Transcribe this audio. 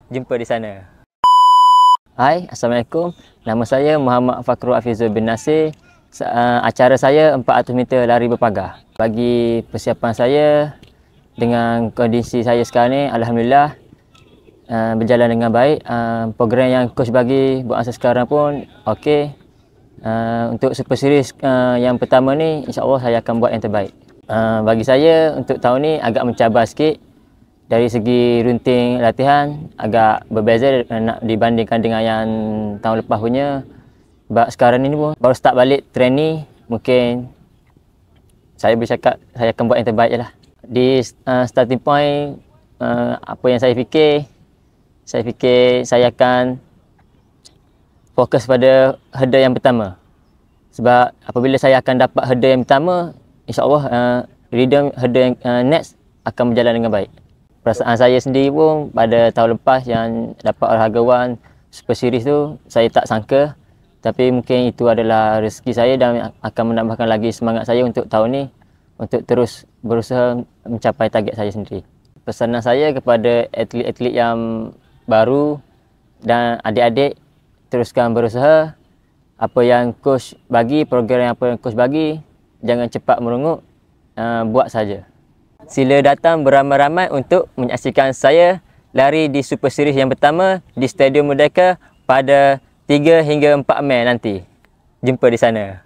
Jumpa di sana. Hai, Assalamualaikum. Nama saya Muhammad Fakrul Afizul bin Nasir. Acara saya 400 meter lari berpagar. Bagi persiapan saya dengan kondisi saya sekarang ni, alhamdulillah berjalan dengan baik. Program yang coach bagi buat masa sekarang pun okey. Untuk Super Series yang pertama ni, insya-Allah saya akan buat yang terbaik. Bagi saya untuk tahun ni agak mencabar sikit. Dari segi runting latihan agak berbeza nak dibandingkan dengan yang tahun lepas punya. Sebab sekarang ni pun baru start balik training, mungkin saya bercakap saya akan buat yang terbaik je lah. Di starting point, apa yang saya fikir saya akan fokus pada hurdle yang pertama. Sebab apabila saya akan dapat hurdle yang pertama, insya-Allah rhythm hurdle yang next akan berjalan dengan baik. Perasaan saya sendiri pun pada tahun lepas yang dapat olahraga Super Series tu, saya tak sangka. Tapi mungkin itu adalah rezeki saya dan akan menambahkan lagi semangat saya untuk tahun ni, untuk terus berusaha mencapai target saya sendiri. Pesanan saya kepada atlet-atlet yang baru dan adik-adik, teruskan berusaha. Apa yang coach bagi, program apa yang coach bagi, jangan cepat merungut, buat saja. Sila datang beramai-ramai untuk menyaksikan saya lari di Super Series yang pertama di Stadium Merdeka pada 3 hingga 4 Mei nanti. Jumpa di sana.